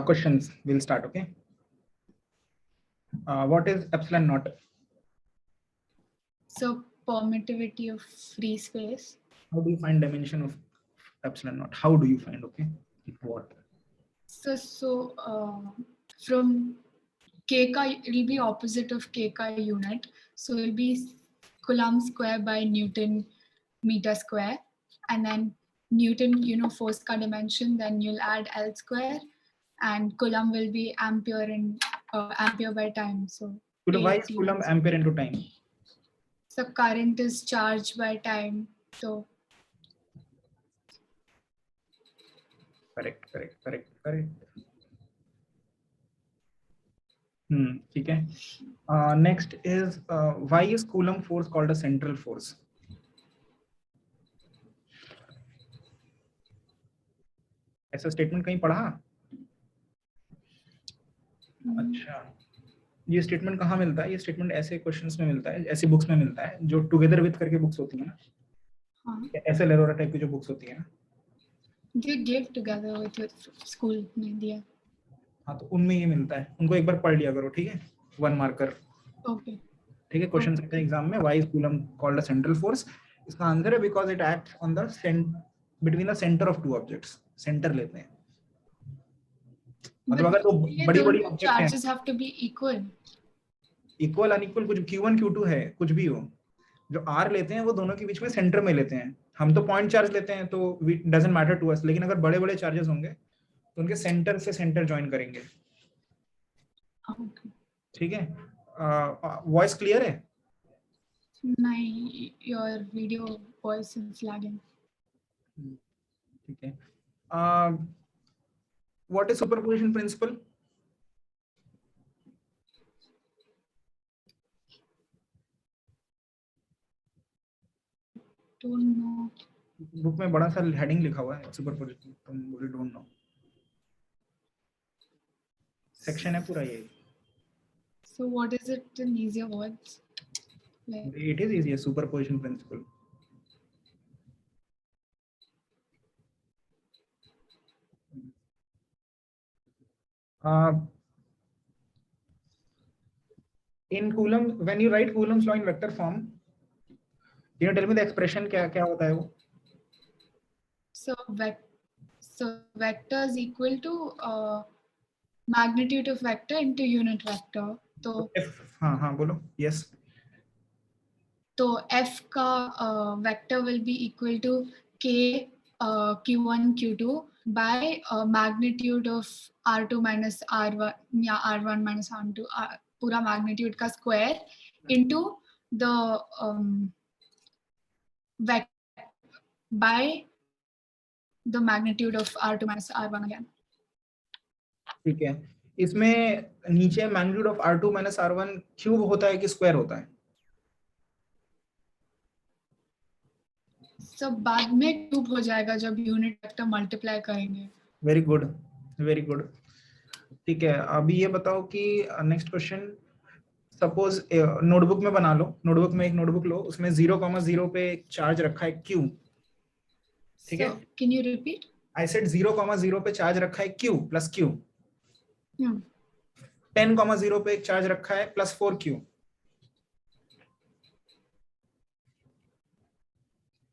Questions. We'll start. Okay. What is epsilon naught? So permittivity of free space. How do you find dimension of epsilon naught? How do you find? Okay. What? So from kk, it'll be opposite of kk unit. So it'll be Coulomb square by Newton meter square, and then Newton, force ka dimension. Then you'll add L square, and Coulomb will be ampere in ampere by time. So Why is Coulomb ampere into time? So current is charged by time. So correct. Okay. Next is why is Coulomb force called a central force? ऐसा statement कहीं पढ़ा? अच्छा, ये statement कहाँ मिलता है? ये statement ऐसे क्वेश्चंस में मिलता है, ऐसी बुक्स में मिलता है जो टुगेदर विद करके बुक्स होती है ना, ऐसे लेरोरा टाइप की जो बुक्स होती है ना, जो गिव टुगेदर विद स्कूल में दिया। हाँ, तो उनमें ये मिलता है, उनको एक बार पढ़ लिया करो, ठीक है? 1 मार्कर। ओके, ठीक है। क्वेश्चन सकते हैं एग्जाम में, why is coulomb called a central force? इसका आंसर है because it acts on the between the centre of two objects. Centre लेते हैं, मतलब अगर तो बड़ी-बड़ी ऑब्जेक्ट हैं, charges have to be equal. Equal unequal कुछ Q1 Q2 है, कुछ भी हो, जो R लेते हैं वो दोनों के बीच में सेंटर में लेते हैं। हम तो पॉइंट चार्ज लेते हैं, तो डजंट मैटर टू अस, लेकिन अगर बड़े-बड़े चार्जेस होंगे तो उनके सेंटर से सेंटर ज्वाइन करेंगे। ठीक है। वॉइस क्लियर है? नहीं, your video voice is lagging. ठीक है। What is superposition principle? Don't know. Book में बड़ा सा हेडिंग लिखा हुआ है सुपरपोजिशन, तुम बोले डोंट नो। सेक्शन है पूरा ये। So what is it in easier words? Like, It is easier, superposition principle. In Coulomb, when you write Coulomb's law in vector form, can you tell me the expression क्या होता है वो? So vector is equal to magnitude of vector into unit vector. तो हाँ बोलो। Yes. तो f का vector will be equal to k q1 q2 by magnitude of r2 minus r1 या r1 minus r2 पूरा magnitude का square into the vector by the magnitude of r2 minus r1 again. ठीक है। इसमें नीचे magnitude of r2 minus r1 cube होता है कि स्क्वायर होता है? सब बाद में क्यूब हो जाएगा जब यूनिट वेक्टर मल्टीप्लाई करेंगे। Very good, very good. ठीक है, अभी ये बताओ कि नेक्स्ट क्वेश्चन, सपोज नोटबुक में बना लो, नोटबुक में एक नोटबुक लो, उसमें 0,0 पे एक चार्ज रखा है Q। ठीक है, can you repeat? I said 0,0 पे चार्ज रखा है Q प्लस Q। 10,0 पे एक चार्ज रखा है प्लस 4Q।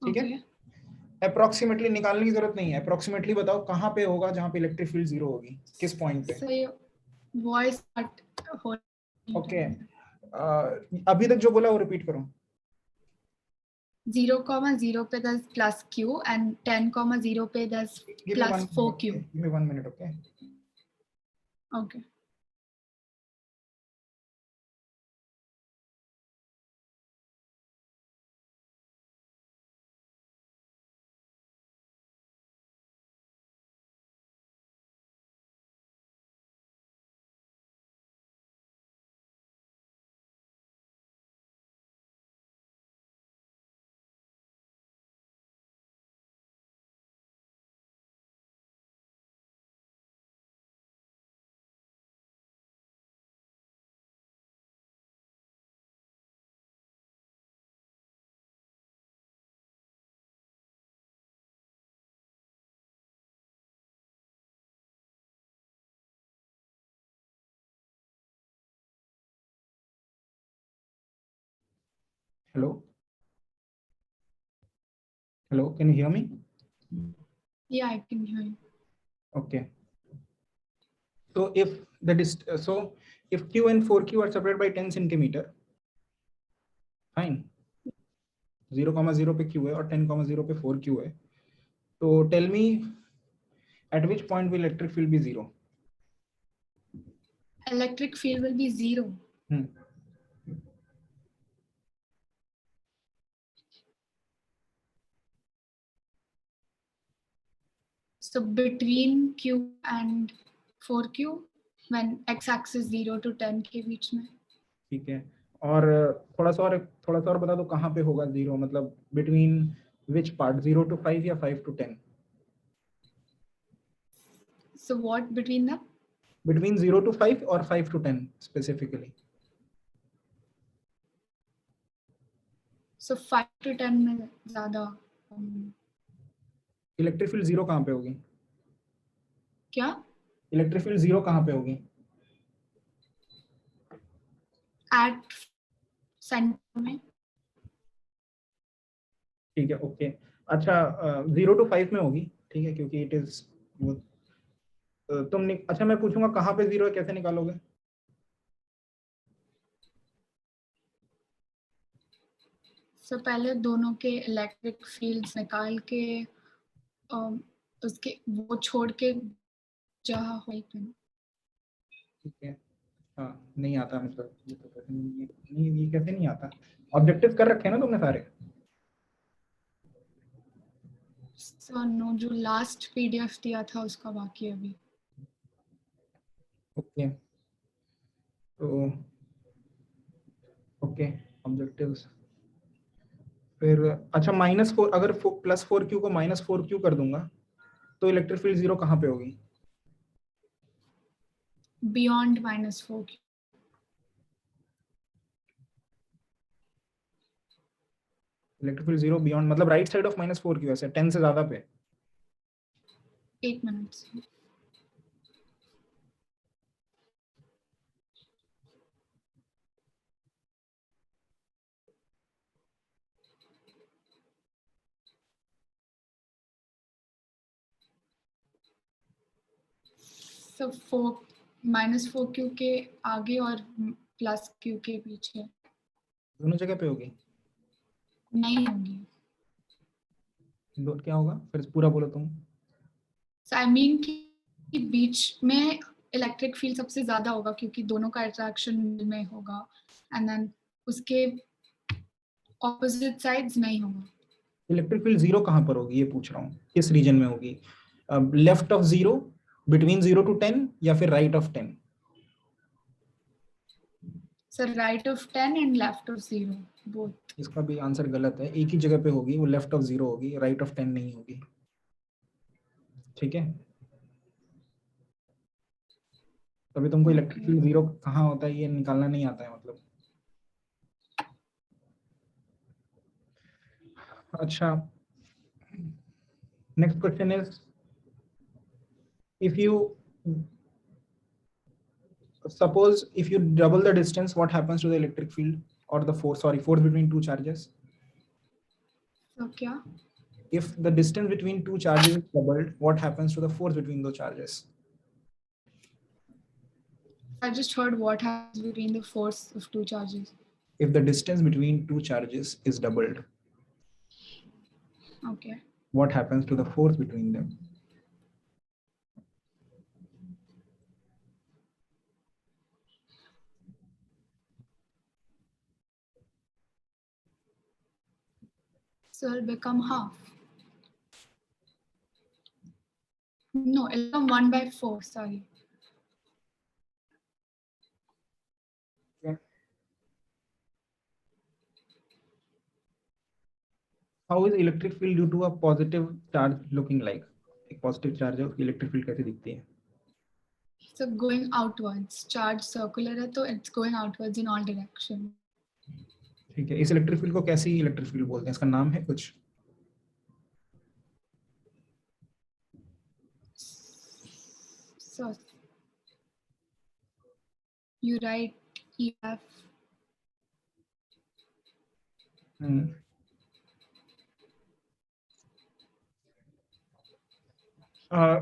ठीक है। अप्रोक्सीमेटली निकालने की जरूरत नहीं है, अप्रोक्सीमेटली बताओ कहाँ पे होगा जहाँ पे इलेक्ट्रिक फील्ड जीरो होगी, किस पॉइंट पे? वॉइस ओके, अभी तक जो बोला वो रिपीट करो। 0,0 पे does plus Q and 10,0 पे does plus 4Q. Give me 1 minute, okay? Okay. Hello? Hello, can you hear me? Yeah, I can hear you. Okay. So if if Q and 4Q are separated by 10 centimeter, fine. 0,0 पे Q है और 10,0 पे 4Q है. So tell me, at which point will electric field be 0? Electric field will be 0. So between Q and 4Q, when x-axis 0 to 10 के बीच में. ठीक है. और थोड़ा सा और बता दो कहाँ पे होगा 0, मतलब between which part, 0 to 5 या 5 to 10? So what between them? Between 0 to 5 or 5 to 10 specifically? So 5 to 10 में ज़्यादा. इलेक्ट्रिक फील्ड 0 कहाँ पे होगी? क्या? इलेक्ट्रिक फील्ड 0 कहाँ पे होगी? At center में. ठीक है, ओके. अच्छा, 0 to 5 में होगी, ठीक है, क्योंकि इट इज अच्छा, मैं पूछूंगा कहाँ पे 0 है, कैसे निकालोगे? So पहले दोनों के इलेक्ट्रिक फील्ड्स निकाल के उसके वो छोड़ के जहाँ हो. ठीक है. हाँ, नहीं आता, मतलब ये तो कैसे नहीं, ये कैसे नहीं आता? ऑब्जेक्टिव कर रखे हैं ना तुमने सारे? So no, जो लास्ट PDF दिया था उसका बाकी अभी. ओके. तो ओके, ऑब्जेक्टिव्स. फिर अच्छा, -4, अगर +4Q को -4Q कर दूंगा तो इलेक्ट्रिक फील्ड 0 कहाँ पे होगी? Beyond -4Q. Electric field 0 beyond मतलब राइट साइड ऑफ -4Q, ऐसे 10 से ज्यादा पे. 8 minutes. So -4Q के आगे और +Q के पीछे. दोनों जगह पे होगी? नहीं होंगी. क्या होगा फिर, पूरा बोलो तुम. So I mean कि बीच में इलेक्ट्रिक फील्ड सबसे ज्यादा होगा क्योंकि दोनों का अट्रैक्शन में होगा. एंड देन उसके ऑपोजिट साइड्स नहीं होगा. इलेक्ट्रिक फील्ड 0 कहाँ पर होगी, ये पूछ रहा हूँ, किस रीजन में होगी? लेफ्ट ऑफ 0, बिटवीन 0 to 10, या फिर right of 10? So right of 10 and left of 0 both. इसका भी आंसर गलत है. एक ही जगह पे होगी, वो लेफ्ट ऑफ 0 होगी, राइट ऑफ 10 नहीं होगी. ठीक है, तभी तुमको इलेक्ट्रिक फील्ड 0 कहाँ होता है ये निकालना नहीं आता है, मतलब. अच्छा, next question is, if you suppose if you double the distance, what happens to the electric field or the force between two charges? So क्या? If the distance between two charges is doubled, what happens to the force between those charges? I just heard what happens between the force of two charges. If the distance between two charges is doubled, Okay. what happens to the force between them? So it'll become half. No, it'll become 1/4. Sorry. Okay. How is electric field due to a positive charge looking like? एक positive charge है, उसकी electric field कैसे दिखती है? So going outwards. Charge circular है तो it's going outwards in all direction. ठीक है, इस इलेक्ट्रिक फील्ड को कैसी इलेक्ट्रिक फील्ड बोलते हैं, इसका नाम है कुछ? So you write EF.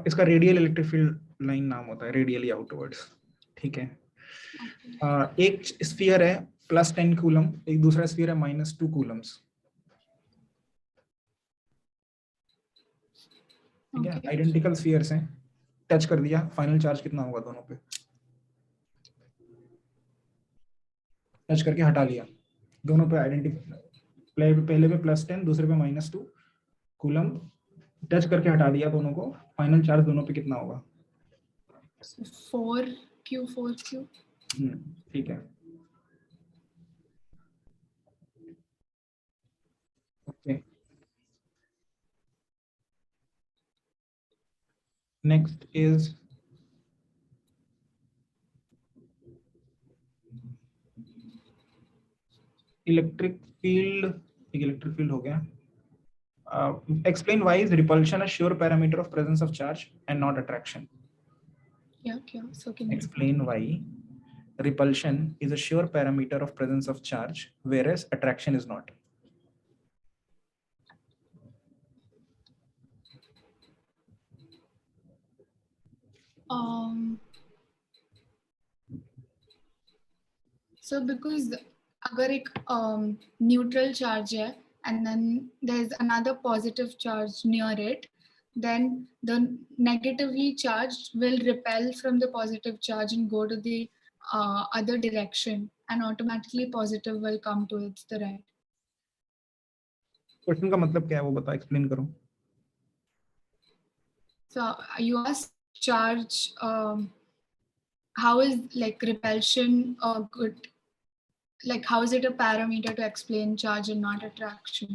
इसका रेडियल इलेक्ट्रिक फील्ड लाइन नाम होता है, रेडियली आउटवर्ड्स। ठीक है। एक स्फीयर है +10 कूलम, एक दूसरा स्फीयर है -2 कूलम्स। ठीक है, आइडेंटिकल स्फीयर्स हैं, टच कर दिया, फाइनल चार्ज कितना होगा दोनों पे? टच करके हटा लिया, दोनों पे आइडेंटिकल, पहले पे +10, दूसरे पे -2 कूलम, टच करके हटा दिया दोनों को, फाइनल चार्ज दोनों पे कितना होगा? 4Q. ठीक है, okay. Next is electric field. एक इलेक्ट्रिक फील्ड हो गया। Explain why is repulsion a sure parameter of presence of charge and not attraction? So can you Explain why repulsion is a sure parameter of presence of charge, whereas attraction is not. So because अगर एक neutral charge है and then there is another positive charge near it, then the negatively charged will repel from the positive charge and go to the other direction, and automatically positive will come to its the right. Question का मतलब क्या है वो बता, explain करो। So you asked charge, how is like repulsion good? Like how is it a parameter to explain charge and not attraction?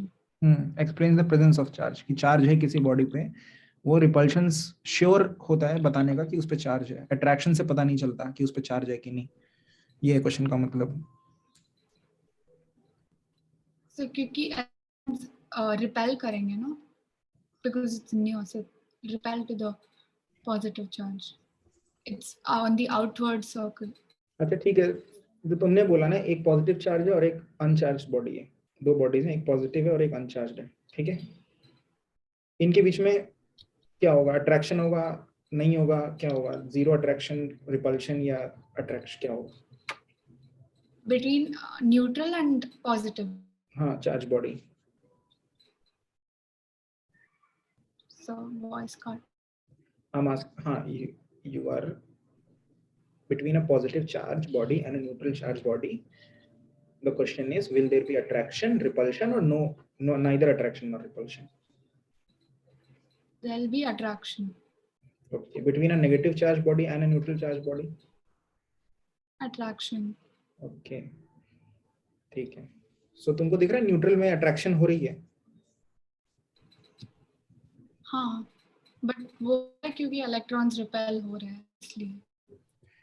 Explains the presence of charge, कि charge है किसी बॉडी पे, वो रिपल्शन श्योर होता है बताने का कि उस पे चार्ज है, अट्रैक्शन से पता नहीं चलता कि उस पे चार्ज है कि नहीं। ये है क्वेश्चन का मतलब। So क्योंकि repel करेंगे ना, because it's near, so repel to the positive charge. It's on the outward circle. अच्छा ठीक है, जो तुमने बोला ना, एक पॉजिटिव चार्ज है और एक अनचार्ज बॉडी है, दो बॉडीज हैं, एक पॉजिटिव है और एक अनचार्ज है। ठीक है, इनके बीच में क्या होगा? अट्रैक्शन होगा, नहीं होगा, क्या होगा? जीरो अट्रैक्शन, रिपल्शन या अट्रैक्शन, क्या होगा? Between neutral and positive. हाँ, charge body. So voice cut. हाँ, you are between a positive charge body and a neutral charge body. The question is, will there be attraction, repulsion, or no, neither attraction nor repulsion? There'll be attraction. Okay, between a negative charge body and a neutral charge body? Attraction. Okay, ठीक है। So तुमको दिख रहा है neutral में attraction हो रही है? हाँ, but वो है क्योंकि electrons repel हो रहे हैं, इसलिए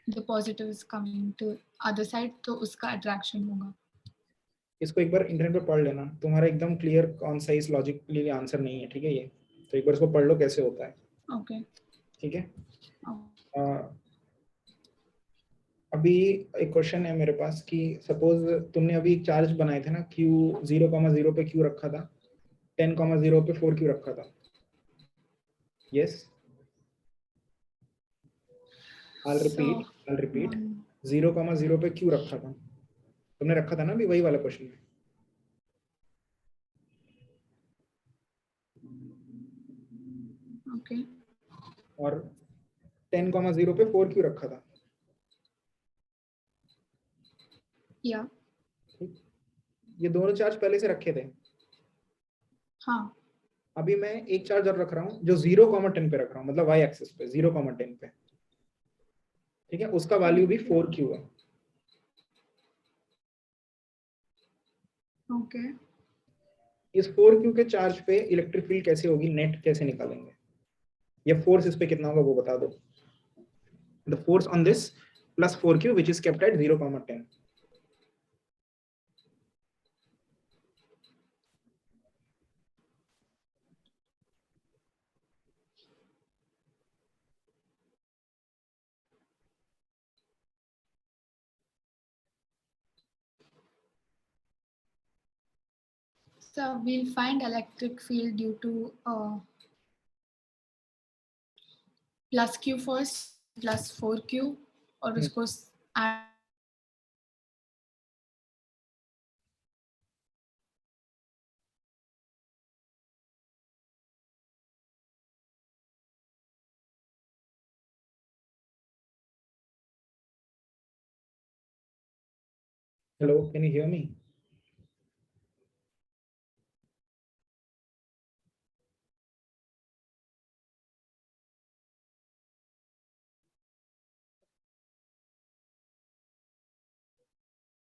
the positive is coming to other side, तो उसका attraction होगा। इसको एक बार इंटरनेट पे पढ़ लेना, तुम्हारा एकदम क्लियर कॉन्साइज लॉजिकली आंसर नहीं है। ठीक है, ये तो एक बार इसको पढ़ लो कैसे होता है। Okay. ठीक है। अभी एक क्वेश्चन है मेरे पास कि सपोज तुमने अभी चार्ज बनाए थे ना, Q 0,0 पे Q रखा था, 10,0 पे 4Q रखा था। यस, I'll repeat 0,0 पे Q रखा था, तुमने रखा था ना अभी, वही वाला क्वेश्चन है। Okay. और 10,0 पे 4Q रखा था। Yeah. ये दोनों चार्ज पहले से रखे थे। हाँ। अभी मैं एक चार्ज और रख रहा हूँ जो 0,10 पे रख रहा हूँ, मतलब y एक्सिस पे 0,10 पे। ठीक है, उसका वैल्यू भी 4Q है। Okay. इस 4Q के चार्ज पे इलेक्ट्रिक फील्ड कैसे होगी, नेट कैसे निकालेंगे, या फोर्स इस पे कितना होगा वो बता दो। The force on this plus 4Q which is kept at 0,10। we'll find electric field due to plus q first plus 4q और उसको add Hello, can you hear me?